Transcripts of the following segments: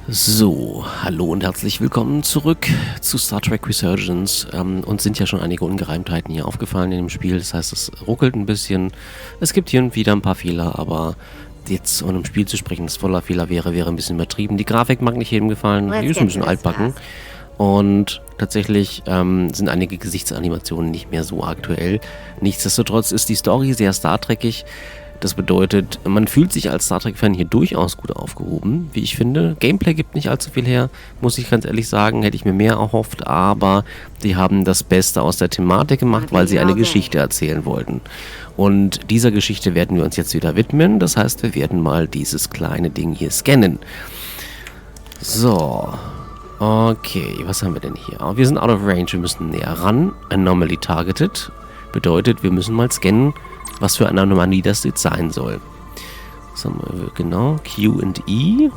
So, hallo und herzlich willkommen zurück zu Star Trek Resurgence. Uns sind ja schon einige Ungereimtheiten hier aufgefallen in dem Spiel. Das heißt, es ruckelt ein bisschen. Es gibt hier und wieder ein paar Fehler, aber jetzt um im Spiel zu sprechen, das voller Fehler wäre ein bisschen übertrieben. Die Grafik mag nicht jedem gefallen, die ist ein bisschen altbacken. Und tatsächlich sind einige Gesichtsanimationen nicht mehr so aktuell. Nichtsdestotrotz ist die Story sehr Star Trekig. Das bedeutet, man fühlt sich als Star Trek-Fan hier durchaus gut aufgehoben, wie ich finde. Gameplay gibt nicht allzu viel her, muss ich ganz ehrlich sagen, hätte ich mir mehr erhofft, aber die haben das Beste aus der Thematik gemacht, weil sie eine Geschichte erzählen wollten. Und dieser Geschichte werden wir uns jetzt wieder widmen, das heißt, wir werden mal dieses kleine Ding hier scannen. So, okay, was haben wir denn hier? Wir sind out of range, wir müssen näher ran. Anomaly targeted bedeutet, wir müssen mal scannen, was für eine Anomalie das jetzt sein soll. Was haben wir? Genau, Q und E.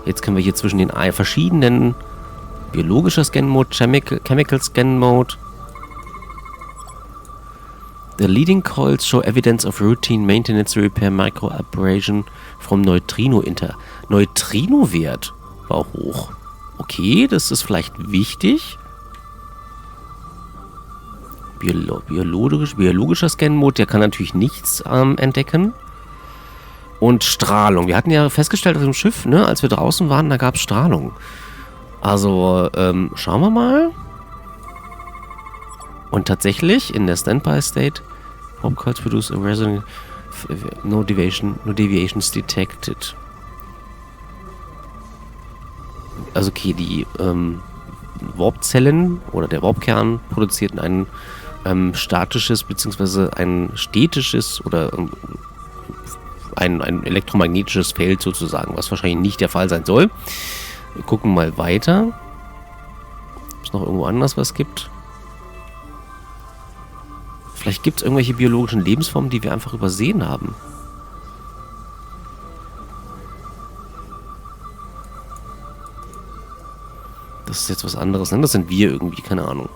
Jetzt können wir hier zwischen den verschiedenen biologischer Scan-Mode, Chemical Scan-Mode. The leading coils show evidence of routine maintenance repair micro aberration from Neutrino-Inter. Neutrino-Wert war hoch. Okay, das ist vielleicht wichtig. Biologischer Scan-Mode, der kann natürlich nichts entdecken. Und Strahlung. Wir hatten ja festgestellt auf dem Schiff, ne, als wir draußen waren, da gab es Strahlung. Also, schauen wir mal. Und tatsächlich, in der Standby-State, Pop Coils produce a resonant, no deviations detected. Also okay, die Warp-Zellen oder der Warp-Kern produzierten ein statisches bzw. ein stetisches oder ein elektromagnetisches Feld sozusagen, was wahrscheinlich nicht der Fall sein soll. Wir gucken mal weiter. Ob es noch irgendwo anders was gibt. Vielleicht gibt es irgendwelche biologischen Lebensformen, die wir einfach übersehen haben. Das ist jetzt was anderes, ne? Das sind wir irgendwie, keine Ahnung.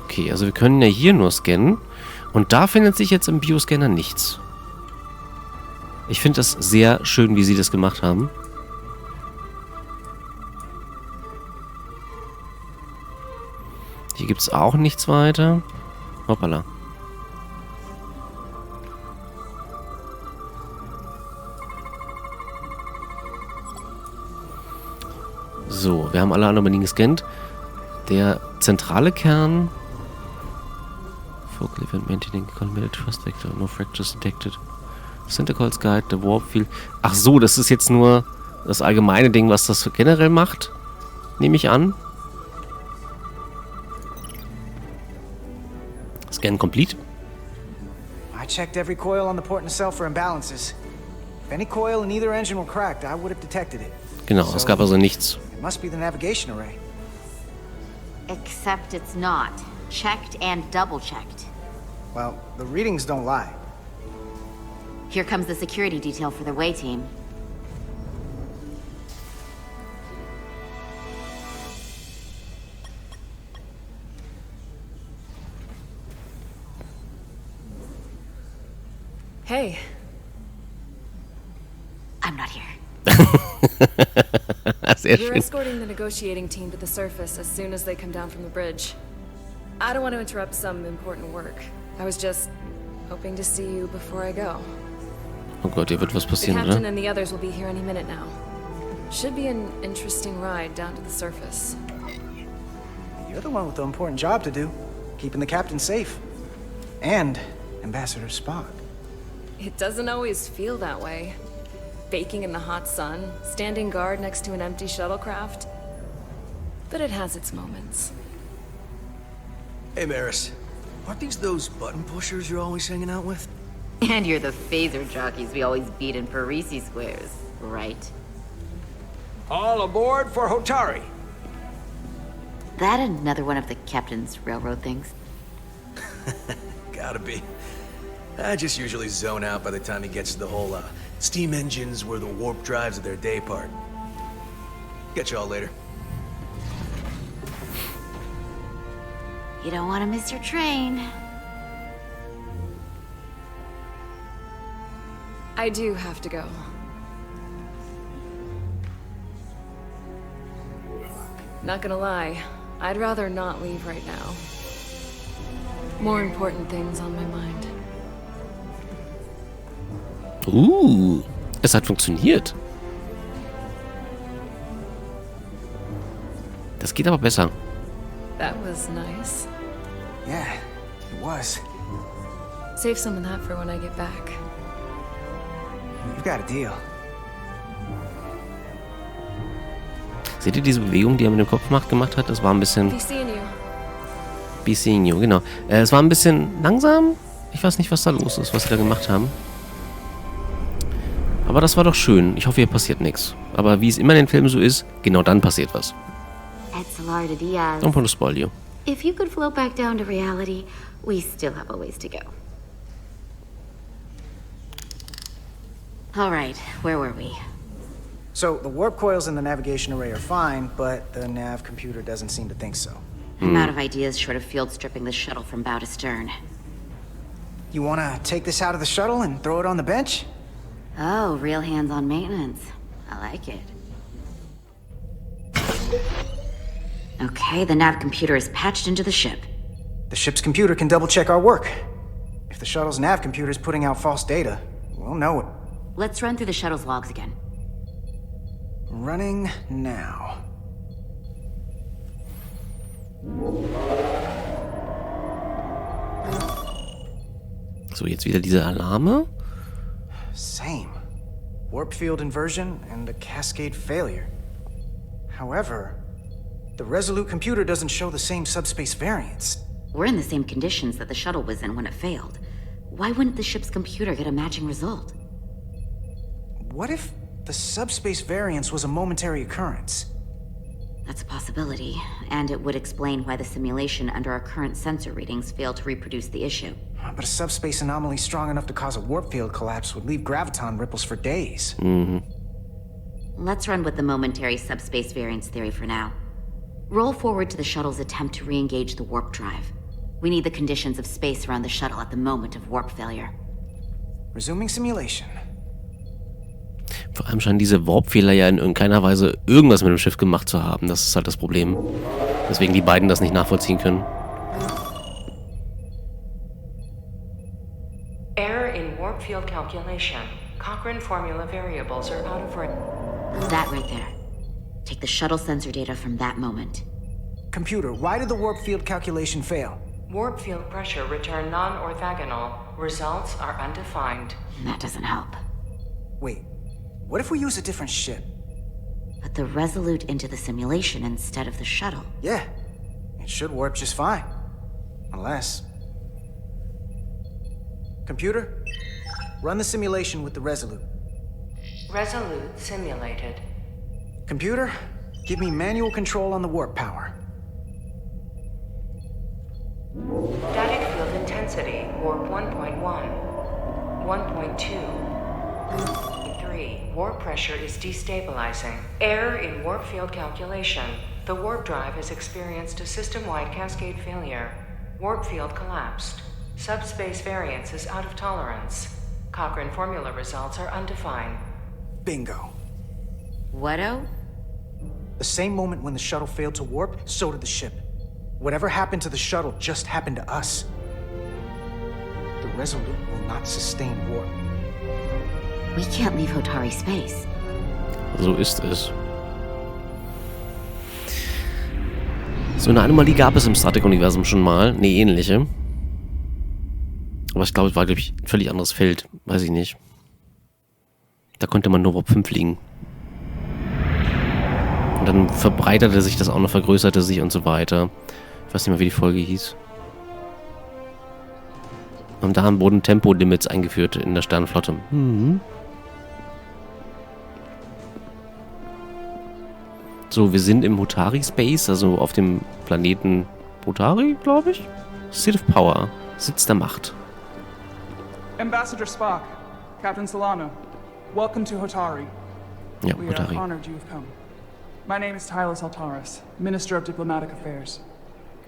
Okay, also wir können ja hier nur scannen. Und da findet sich jetzt im Bioscanner nichts. Ich finde das sehr schön, wie sie das gemacht haben. Hier gibt es auch nichts weiter. Hoppala. So, wir haben alle Anomalien gescannt. Der zentrale Kern. Focal Event Maintaining Collimated Trust Vector. No Fractures detected. Center Calls Guide, the Warp Field. Ach so, das ist jetzt nur das allgemeine Ding, was das generell macht. Nehme ich an. Scan complete. I checked every coil on the port nacelle for imbalances. If any coil in either engine were cracked, I would have detected it. Genau, es gab also nichts. It must be the navigation array. Except it's not. Checked and double-checked. Well, the readings don't lie. Here comes the security detail for the way team. Hey. I'm not here. Sehr We're schön. escorting the negotiating team to the surface as soon as they come down from the bridge. I don't want to interrupt some important work. I was just hoping to see you before I go. Oh Gott, hier wird was The passieren, captain oder? and the others will be here any minute now. Should be an interesting ride down to the surface. You're the one with the important job to do. Keeping the captain safe. And Ambassador Spock. It doesn't always feel that way. Baking in the hot sun, standing guard next to an empty shuttlecraft. But it has its moments. Hey, Maris. Aren't these those button pushers you're always hanging out with? And you're the phaser jockeys we always beat in Parisi squares, right? All aboard for Hotari. That another one of the captain's railroad things? Gotta be. I just usually zone out by the time he gets to the whole, steam engines were the warp drives of their day part. Catch y'all later. You don't want to miss your train. I do have to go. Not gonna lie, I'd rather not leave right now. More important things on my mind. Es hat funktioniert. Das geht aber besser. That was nice. Yeah, it was. Save some of that for when I get back. You've got a deal. Seht ihr diese Bewegung, die er mit dem Kopf gemacht hat? Das war ein bisschen... Be seeing you. Be seeing you, genau. Es war ein bisschen langsam. Ich weiß nicht, was da los ist, was sie da gemacht haben. Aber das war doch schön. Ich hoffe, hier passiert nichts. Aber wie es immer in den Filmen so ist, genau dann passiert was. Carter Diaz. Don't want to spoil you. If you could float back down to reality, we still have a ways to go. All right, where were we? So, the warp coils in the navigation array are fine, but the nav computer doesn't seem to think so. I'm out of ideas short of field stripping the shuttle from bow to stern. You wanna take this out of the shuttle and throw it on the bench? Oh, real hands-on maintenance. I like it. Okay, the nav computer is patched into the ship. The ship's computer can double-check our work. If the shuttle's nav computer is putting out false data, we'll know it. Let's run through the shuttle's logs again. Running now. So, jetzt wieder diese Alarme. Same. Warp field inversion and a cascade failure. However, the Resolute computer doesn't show the same subspace variance. We're in the same conditions that the shuttle was in when it failed. Why wouldn't the ship's computer get a matching result? What if the subspace variance was a momentary occurrence? That's a possibility, and it would explain why the simulation under our current sensor readings failed to reproduce the issue. But a subspace anomaly strong enough to cause a warp field collapse would leave graviton ripples for days. Let's run with the momentary subspace variance theory for now. Roll forward to the shuttle's attempt to re-engage the warp drive. We need the conditions of space around the shuttle at the moment of warp failure. Resuming simulation. Vor allem scheinen diese Warp-Fehler ja in keiner Weise irgendwas mit dem Schiff gemacht zu haben. Das ist halt das Problem. Deswegen die beiden das nicht nachvollziehen können. Error in warp field calculation. Cochrane formula variables are out of range. That right there. Take the shuttle sensor data from that moment. Computer, why did the warp field calculation fail? Warp field pressure returned non-orthogonal. Results are undefined. That doesn't help. Wait, what if we use a different ship? Put the Resolute into the simulation instead of the shuttle. Yeah, it should warp just fine. Unless... Computer, run the simulation with the Resolute. Resolute simulated. Computer, give me manual control on the warp power. Static field intensity, warp 1.1. 1.2. 3. Warp pressure is destabilizing. Error in warp field calculation. The warp drive has experienced a system-wide cascade failure. Warp field collapsed. Subspace variance is out of tolerance. Cochrane formula results are undefined. Bingo. What-o? The same moment when the shuttle failed to warp, so did the ship. Whatever happened to the shuttle just happened to us. The Resolute will not sustain warp. We can't leave Hotari space. So ist es. So eine Anomalie gab es im Star Trek-Universum schon mal. Ne, ähnliche. Aber ich glaube, es war, glaube ich, ein völlig anderes Feld. Weiß ich nicht. Da konnte man nur Warp 5 fliegen. Und dann verbreiterte sich das auch noch, vergrößerte sich und so weiter. Ich weiß nicht mehr, wie die Folge hieß. Und da wurden Tempolimits eingeführt in der Sternenflotte. So, wir sind im Hotari Space, also auf dem Planeten Hotari, glaube ich. Seat of Power, Sitz der Macht. Ambassador Spock, Captain Solano, welcome to Hotari. Ja, We Hotari. are honored you have come. My name is Tyler Saltaris, Minister of Diplomatic Affairs.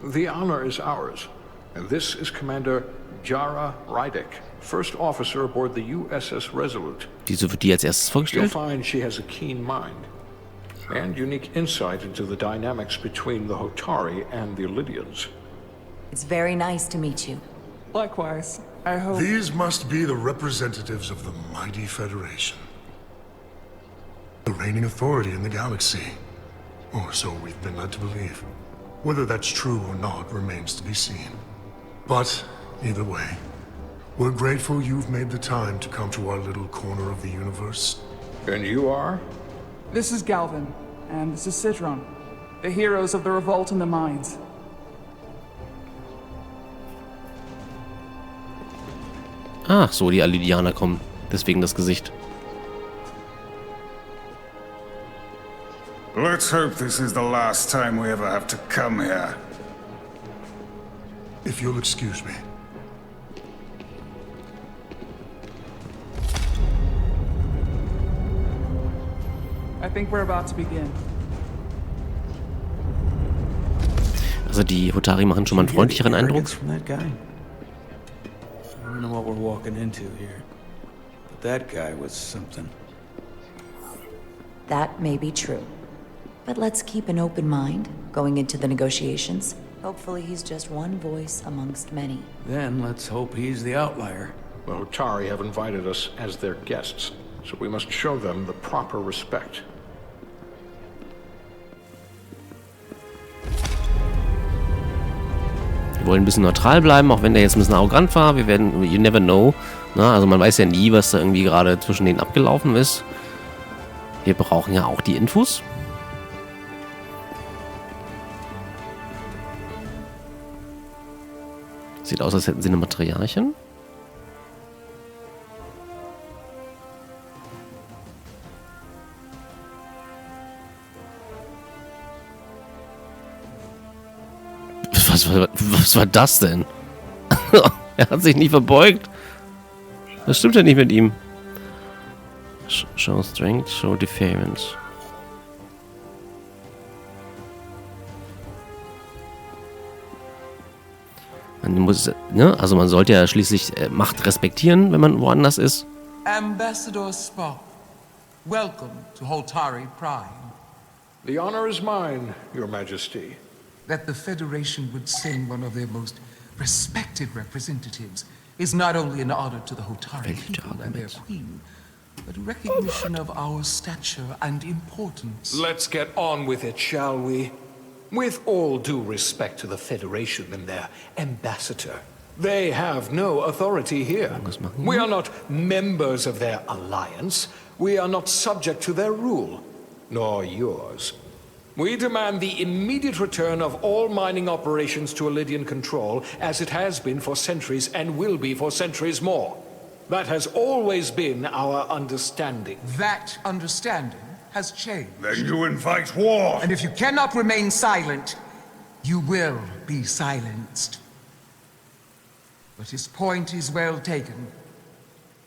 The honor is ours, and this is Commander Jara Rydek, first officer aboard the USS Resolute. Wieso wird die als erstes You'll vorgestellt? find she has a keen mind and unique insight into the dynamics between the Hotari and the Illydians. It's very nice to meet you. Likewise. I hope... These must be the representatives of the mighty Federation. The reigning authority in the galaxy. Or so we've been led to believe. Whether that's true or not remains to be seen. But, either way, we're grateful you've made the time to come to our little corner of the universe. And you are? This is Galvin, and this is Citron, the heroes of the revolt in the mines. Ach so, die Illydianer kommen. Deswegen das Gesicht. Let's hope this is the last time we ever have to come here. If you'll excuse me. I think we're about to begin. Also die Hotari machen schon mal einen freundlicheren Eindruck. From that guy? I don't know what we're walking into here, but that guy was something. That may be true. But let's keep an open mind going into the negotiations. Hopefully he's just one voice amongst many. Then let's hope he's the outlier. The Hotari have invited us as their guests, so we must show them the proper respect. Wir wollen ein bisschen neutral bleiben, auch wenn der jetzt ein bisschen arrogant war. Wir werden, you never know. Na, also man weiß ja nie, was da irgendwie gerade zwischen denen abgelaufen ist. Wir brauchen ja auch die Infos. Sieht aus, als hätten sie eine Materialchen. Was war das denn? Er hat sich nicht verbeugt. Das stimmt ja nicht mit ihm. Show Strength, Show Defiance. Man muss, ne? Also man sollte ja schließlich Macht respektieren, wenn man woanders ist. Ambassador Spock, welcome to Hotari Prime. The honor is mine, Your Majesty. That the Federation would send one of their most respected representatives is not only an honor to the Hotari people and their queen, but a recognition of our stature and importance. Let's get on with it, shall we? With all due respect to the Federation and their ambassador, they have no authority here. We are not members of their alliance. We are not subject to their rule, nor yours. We demand the immediate return of all mining operations to Illydian control, as it has been for centuries and will be for centuries more. That has always been our understanding. That understanding has changed. Then you invite war. And if you cannot remain silent, you will be silenced. But his point is well taken.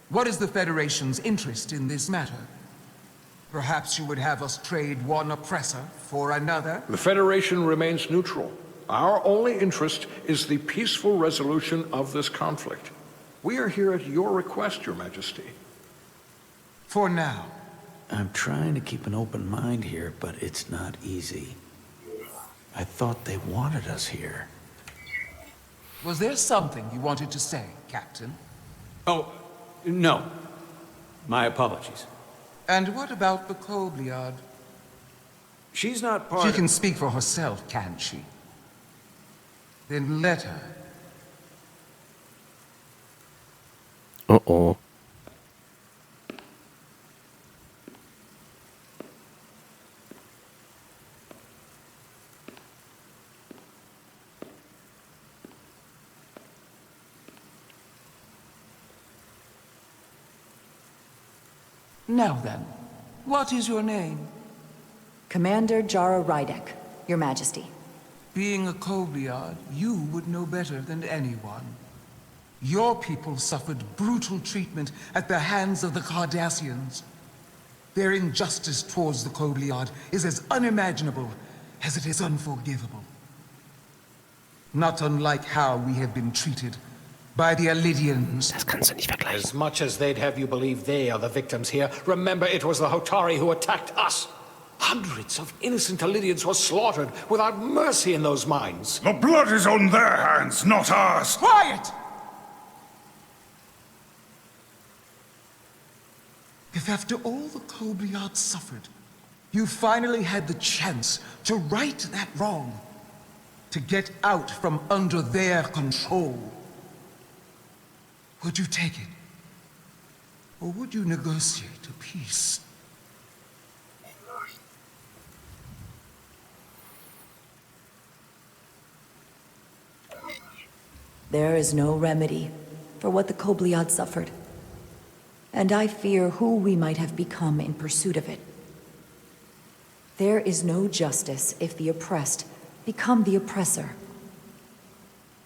What is the Federation's interest in this matter? Perhaps you would have us trade one oppressor for another? The Federation remains neutral. Our only interest is the peaceful resolution of this conflict. We are here at your request, Your Majesty. For now. I'm trying to keep an open mind here, but it's not easy. I thought they wanted us here. Was there something you wanted to say, Captain? Oh, no. My apologies. And what about the Kobliad? She's not part She can speak for herself, can't she? Then let her. Uh-oh. Now then, what is your name? Commander Jara Rydek, Your Majesty. Being a Kobliad, you would know better than anyone. Your people suffered brutal treatment at the hands of the Cardassians. Their injustice towards the Kobliad is as unimaginable as it is unforgivable. Not unlike how we have been treated by the Elidians. Das kannst du nicht vergleichen. As much as they'd have you believe they are the victims here, remember it was the Hotari who attacked us. Hundreds of innocent Elidians were slaughtered without mercy in those mines. The blood is on their hands, not ours. Quiet! If after all the Kobliad suffered, you finally had the chance to right that wrong, to get out from under their control, would you take it? Or would you negotiate a peace? There is no remedy for what the Kobliad suffered, and I fear who we might have become in pursuit of it. There is no justice if the oppressed become the oppressor.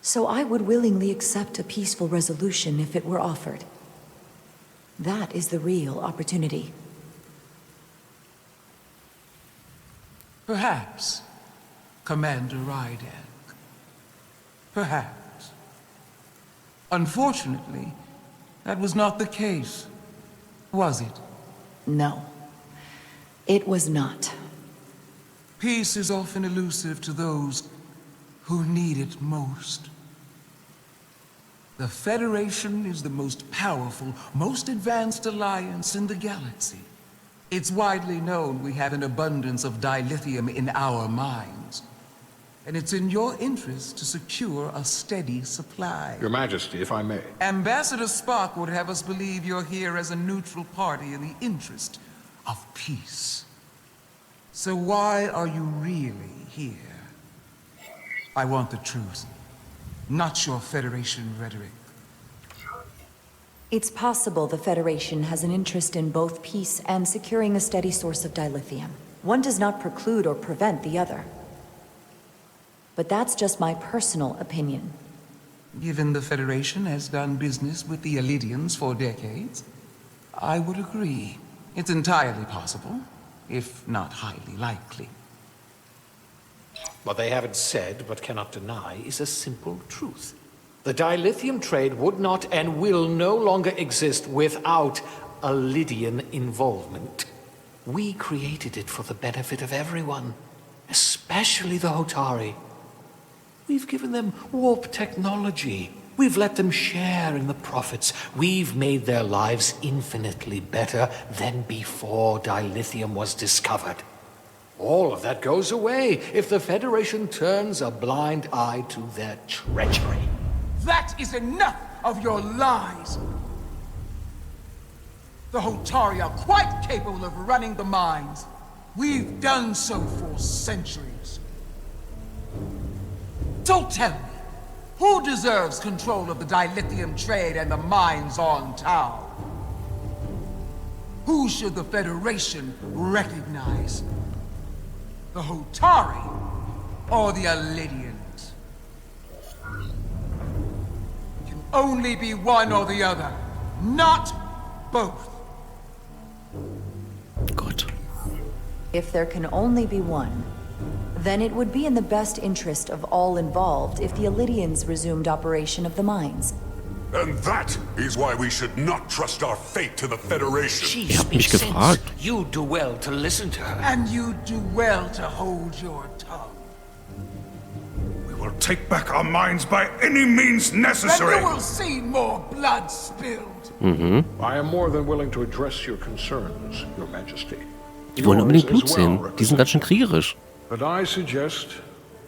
So I would willingly accept a peaceful resolution if it were offered. That is the real opportunity. Perhaps, Commander Rydek. Perhaps. Unfortunately, that was not the case, was it? No, it was not. Peace is often elusive to those who need it most. The Federation is the most powerful, most advanced alliance in the galaxy. It's widely known we have an abundance of dilithium in our mines. And it's in your interest to secure a steady supply. Your Majesty, if I may. Ambassador Spock would have us believe you're here as a neutral party in the interest of peace. So why are you really here? I want the truth, not your Federation rhetoric. It's possible the Federation has an interest in both peace and securing a steady source of dilithium. One does not preclude or prevent the other. But that's just my personal opinion. Given the Federation has done business with the Elidians for decades, I would agree. It's entirely possible, if not highly likely. What they haven't said, but cannot deny, is a simple truth. The dilithium trade would not and will no longer exist without Elidian involvement. We created it for the benefit of everyone, especially the Hotari. We've given them warp technology. We've let them share in the profits. We've made their lives infinitely better than before dilithium was discovered. All of that goes away if the Federation turns a blind eye to their treachery. That is enough of your lies! The Hotari are quite capable of running the mines. We've done so for centuries. So tell me, who deserves control of the dilithium trade and the mines on Tau? Who should the Federation recognize? The Hotari or the Elidians? It can only be one or the other, not both. Good. If there can only be one, then it would be in the best interest of all involved if the Elidians resumed operation of the mines. And that is why we should not trust our fate to the Federation. Ihr habt mich gefragt. You do well to listen to her. And you do well to hold your tongue. We will take back our minds by any means necessary. And you will see more blood spilled. I am more than willing to address your concerns, Your Majesty. Die wollen unbedingt Yours Blut as sehen. well, Die sind ganz schön kriegerisch. But I suggest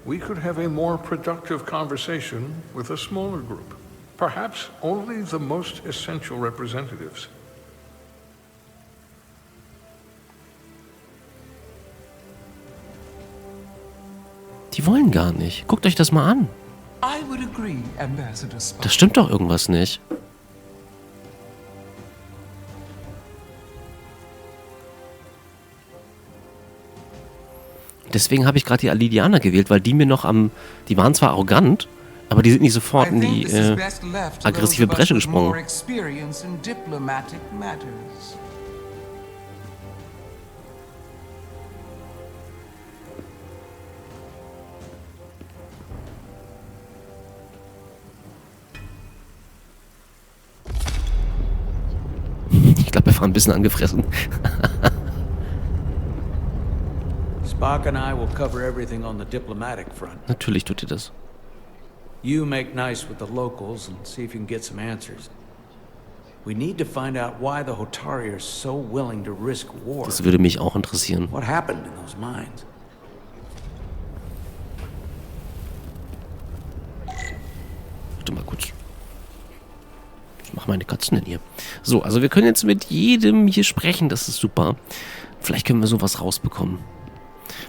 we could have a more productive conversation with a smaller group. Perhaps only the most essential representatives. Die wollen gar nicht. Guckt euch das mal an. I would agree, Ambassador Spock. Das stimmt doch irgendwas nicht. Deswegen habe ich gerade die Alidianer gewählt, weil die mir noch die waren zwar arrogant, aber die sind nicht sofort in die aggressive Bresche gesprungen. ein bisschen angefressen. Spock and I will cover everything on the diplomatic front. Natürlich tut ihr das. You make nice with the locals and see if you can get some answers. We need to find out why the Hotari are so willing to risk war. Das würde mich auch interessieren. What happened in those mines? Warte mal kurz. Was machen meine Katzen denn hier? So, also wir können jetzt mit jedem hier sprechen. Das ist super. Vielleicht können wir sowas rausbekommen.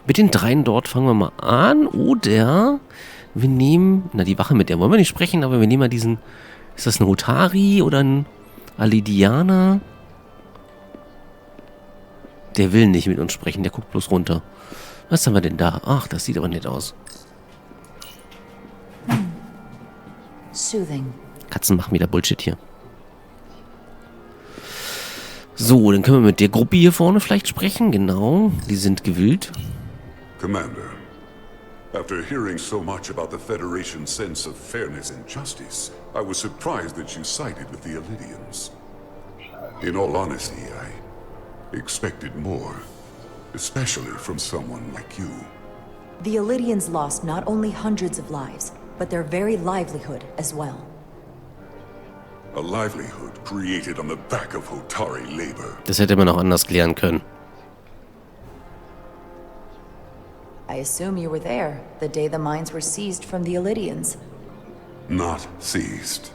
Mit den dreien dort fangen wir mal an. Oder wir nehmen... Na, die Wache, mit der wollen wir nicht sprechen, aber wir nehmen mal diesen... Ist das ein Hotari oder ein Alidianer? Der will nicht mit uns sprechen, der guckt bloß runter. Was haben wir denn da? Ach, das sieht aber nett aus. Soothing. Katzen machen wieder Bullshit hier. So, dann können wir mit der Gruppe hier vorne vielleicht sprechen. Genau, die sind gewillt. Commander, after hearing so much about the Federation's sense of fairness and justice, I was surprised that you sided with the Illydians. In all honesty, I expected more, especially from someone like you. The Illydians lost not only hundreds of lives, but their very livelihood as well. A livelihood created on the back of Hotari labor. Das hätte man auch anders klären können. I assume you were there the day the mines were seized from the Illydians. Not seized,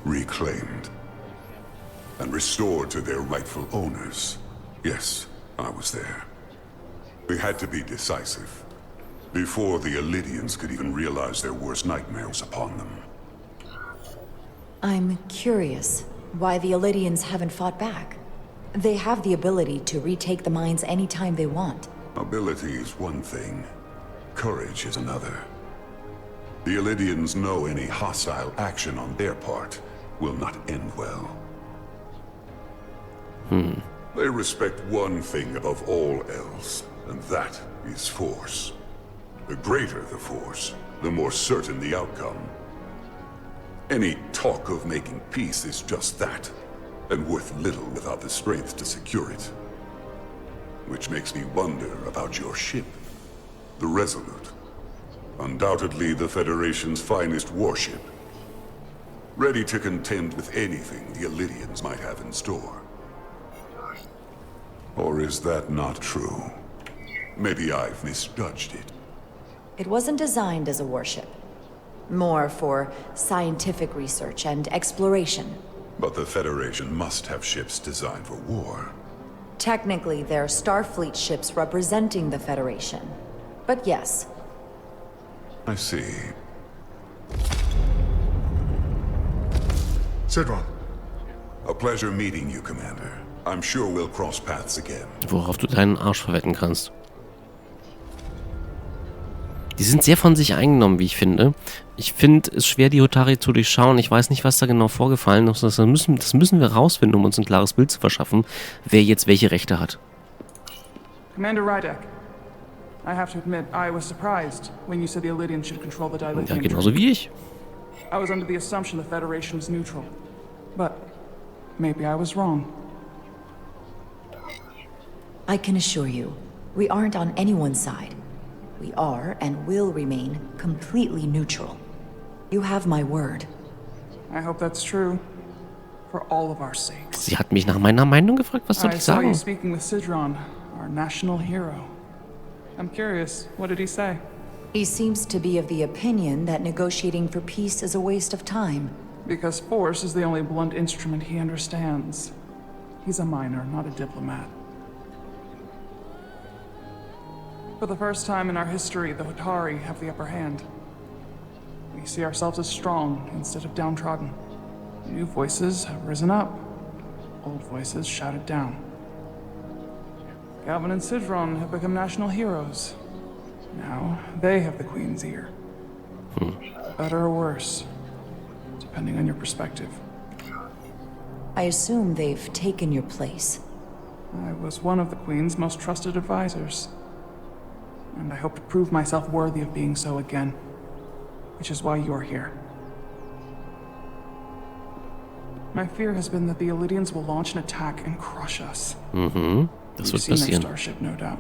reclaimed, and restored to their rightful owners. Yes, I was there. We had to be decisive, before the Illydians could even realize their worst nightmares upon them. I'm curious why the Illydians haven't fought back. They have the ability to retake the mines anytime they want. Ability is one thing, courage is another. The Illydians know any hostile action on their part will not end well. They respect one thing above all else, and that is force. The greater the force, the more certain the outcome. Any talk of making peace is just that, and worth little without the strength to secure it. Which makes me wonder about your ship, the Resolute. Undoubtedly the Federation's finest warship. Ready to contend with anything the Illydians might have in store. Or is that not true? Maybe I've misjudged it. It wasn't designed as a warship. More for scientific research and exploration. But the Federation must have ships designed for war. Technically, they're Starfleet ships representing the Federation. But yes. I see. Sidron. A pleasure meeting you, Commander. I'm sure we'll cross paths again. Worauf du deinen Arsch verwetten kannst. Die sind sehr von sich eingenommen, wie ich finde. Ich finde es schwer, die Hotari zu durchschauen. Ich weiß nicht, was da genau vorgefallen ist. Das müssen wir rausfinden, um uns ein klares Bild zu verschaffen, wer jetzt welche Rechte hat. Commander Rydek, I have to admit, I was surprised when you said the Illydians should control the dilithium. Ja, genauso wie ich. I was under the assumption the Federation was neutral. But maybe I was wrong. I can assure you, we aren't on anyone's side. We are and will remain completely neutral. You have my word. I hope that's true. For all of our sakes. Sie hat mich nach meiner Meinung gefragt. Was soll ich I saw you sagen? speaking with Sidron, our national hero. I'm curious, what did he say? He seems to be of the opinion that negotiating for peace is a waste of time. Because force is the only blunt instrument he understands. He's a miner, not a diplomat. For the first time in our history, the Hotari have the upper hand. We see ourselves as strong instead of downtrodden. New voices have risen up. Old voices shouted down. Galvin and Sidron have become national heroes. Now they have the Queen's ear. Better or worse, depending on your perspective. I assume they've taken your place. I was one of the Queen's most trusted advisors. And I hope to prove myself worthy of being so again. Which is why you're here. My fear has been that the Illidians will launch an attack and crush us. Das wird You've seen their passieren. starship, no doubt.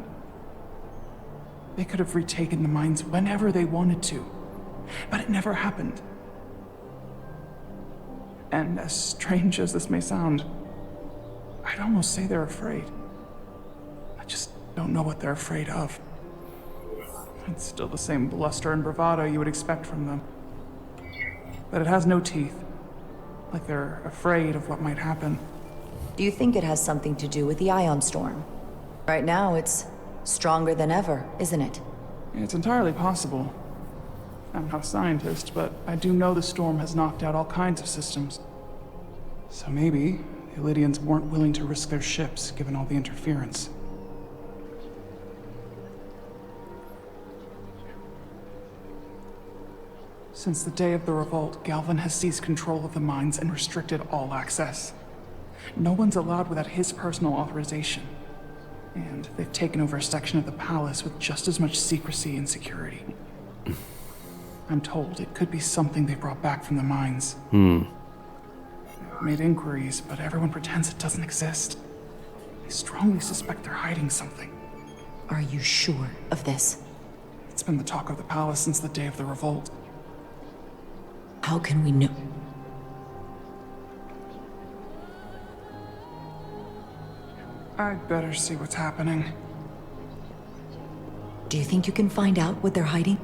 They could have retaken the mines whenever they wanted to, but it never happened. And as strange as this may sound, I'd almost say they're afraid. I just don't know what they're afraid of. It's still the same bluster and bravado you would expect from them. But it has no teeth. Like they're afraid of what might happen. Do you think it has something to do with the ion storm? Right now, it's stronger than ever, isn't it? It's entirely possible. I'm not a scientist, but I do know the storm has knocked out all kinds of systems. So maybe the Illidians weren't willing to risk their ships, given all the interference. Since the day of the revolt, Galvin has seized control of the mines and restricted all access. No one's allowed without his personal authorization. And they've taken over a section of the palace with just as much secrecy and security. I'm told it could be something they brought back from the mines. I've made inquiries, but everyone pretends it doesn't exist. I strongly suspect they're hiding something. Are you sure of this? It's been the talk of the palace since the day of the revolt. How can we know? I'd better see what's happening. Do you think you can find out what they're hiding?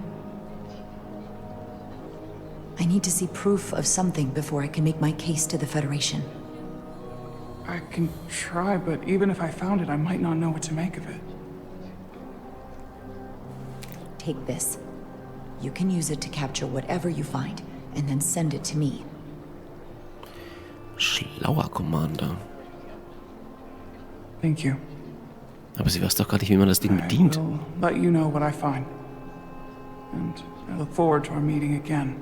I need to see proof of something before I can make my case to the Federation. I can try, but even if I found it, I might not know what to make of it. Take this. You can use it to capture whatever you find, and then send it to me. Schlauer Commander. Thank you. Aber sie weiß doch gar nicht, wie man das Ding bedient. I will let you know what I find. And I look forward to our meeting again.